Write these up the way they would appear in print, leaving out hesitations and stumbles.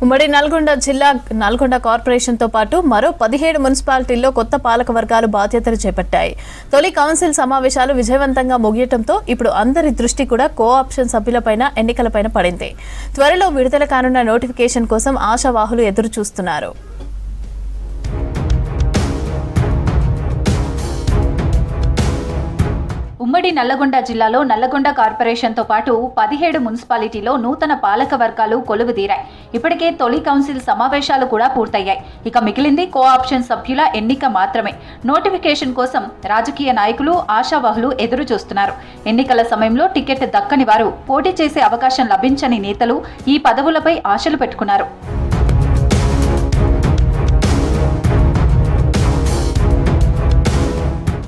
ఉమ్మడి నల్గొండ జిల్లా నల్గొండ కార్పొరేషన్తో పాటు మరో 17 మున్సిపాలిటీల్లో కొత్త పాలక వర్గాలు బాధ్యతలు చేపట్టాయి. తొలి కౌన్సిల్ సమావేశాలు విజయవంతంగా ముగియటంతో ఇప్పుడు అందరి దృష్టి కూడా కోఆప్షన్ సభ్యులపైన ఎన్నికలపైన పడింది. త్వరలో విడుదల కానున్న నోటిఫికేషన్ కోసం ఆశావాహులు ఎదురు చూస్తున్నారు. ఉమ్మడి నల్లగొండ జిల్లాలో నల్లగొండ కార్పొరేషన్తో పాటు 17 మున్సిపాలిటీలో నూతన పాలక వర్గాలు కొలువుదీరాయి. ఇప్పటికే తొలి కౌన్సిల్ సమావేశాలు కూడా పూర్తయ్యాయి. ఇక మిగిలింది కోఆప్షన్ సభ్యుల ఎన్నిక మాత్రమే. నోటిఫికేషన్ కోసం రాజకీయ నాయకులు, ఆశావాహులు ఎదురు చూస్తున్నారు. ఎన్నికల సమయంలో టికెట్ దక్కని వారు, పోటీ చేసే అవకాశం లభించని నేతలు ఈ పదవులపై ఆశలు పెట్టుకున్నారు.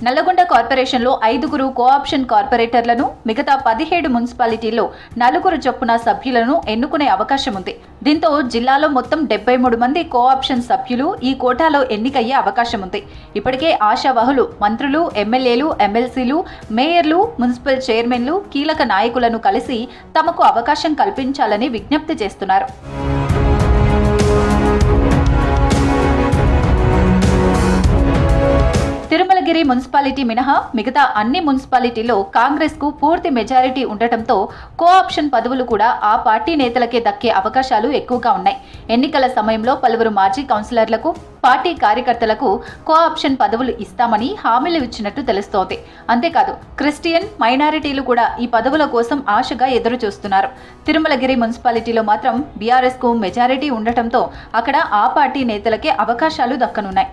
నల్లగొండ కార్పొరేషన్లో 5 కోఆప్షన్ కార్పొరేటర్లను, మిగతా 17 మున్సిపాలిటీల్లో 4 చొప్పున సభ్యులను ఎన్నుకునే అవకాశం ఉంది. దీంతో జిల్లాలో మొత్తం 73 మంది కోఆప్షన్ సభ్యులు ఈ కోటాలో ఎన్నికయ్యే అవకాశం ఉంది. ఇప్పటికే ఆశావాహులు మంత్రులు, ఎమ్మెల్యేలు, ఎమ్మెల్సీలు, మేయర్లు, మున్సిపల్ చైర్మన్లు, కీలక నాయకులను కలిసి తమకు అవకాశం కల్పించాలని విజ్ఞప్తి చేస్తున్నారు. తిరుమలగిరి మున్సిపాలిటీ మినహా మిగతా అన్ని మున్సిపాలిటీల్లో కాంగ్రెస్ కు పూర్తి మెజారిటీ ఉండటంతో కోఆప్షన్ పదవులు కూడా ఆ పార్టీ నేతలకే దక్కే అవకాశాలు ఎక్కువగా ఉన్నాయి. ఎన్నికల సమయంలో పలువురు మాజీ కౌన్సిలర్లకు, పార్టీ కార్యకర్తలకు కోఆప్షన్ పదవులు ఇస్తామని హామీలు ఇచ్చినట్టు తెలుస్తోంది. అంతేకాదు క్రిస్టియన్, మైనారిటీలు కూడా ఈ పదవుల కోసం ఆశగా ఎదురు చూస్తున్నారు. తిరుమలగిరి మున్సిపాలిటీలో మాత్రం బీఆర్ఎస్ కు మెజారిటీ ఉండటంతో అక్కడ ఆ పార్టీ నేతలకే అవకాశాలు దక్కనున్నాయి.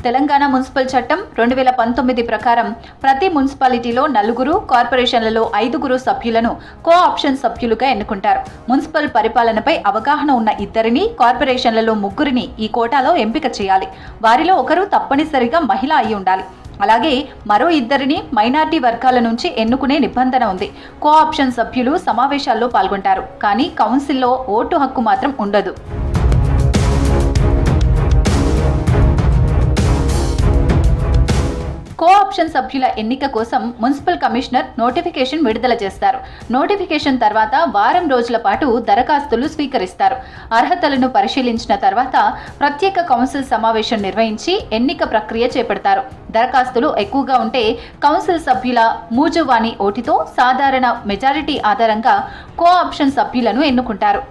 తెలంగాణ మున్సిపల్ చట్టం 2019 ప్రకారం ప్రతి మున్సిపాలిటీలో 4, కార్పొరేషన్లలో 5 సభ్యులను కోఆప్షన్ సభ్యులుగా ఎన్నుకుంటారు. మున్సిపల్ పరిపాలనపై అవగాహన ఉన్న 2, కార్పొరేషన్లలో 3 ఈ కోటాలో ఎంపిక చేయాలి. వారిలో ఒకరు తప్పనిసరిగా మహిళ అయి ఉండాలి. అలాగే మరో 2 మైనార్టీ వర్గాల నుంచి ఎన్నుకునే నిబంధన ఉంది. కోఆప్షన్ సభ్యులు సమావేశాల్లో పాల్గొంటారు, కానీ కౌన్సిల్లో ఓటు హక్కు మాత్రం ఉండదు. కోఆప్షన్ సభ్యుల ఎన్నిక కోసం మున్సిపల్ కమిషనర్ నోటిఫికేషన్ విడుదల చేస్తారు. నోటిఫికేషన్ తర్వాత వారం రోజుల పాటు దరఖాస్తులు స్వీకరిస్తారు. అర్హతలను పరిశీలించిన తర్వాత ప్రత్యేక కౌన్సిల్ సమావేశం నిర్వహించి ఎన్నిక ప్రక్రియ చేపడతారు. దరఖాస్తులు ఎక్కువగా ఉంటే కౌన్సిల్ సభ్యుల మూజువాణి ఓటుతో సాధారణ మెజారిటీ ఆధారంగా కోఆప్షన్ సభ్యులను ఎన్నుకుంటారు.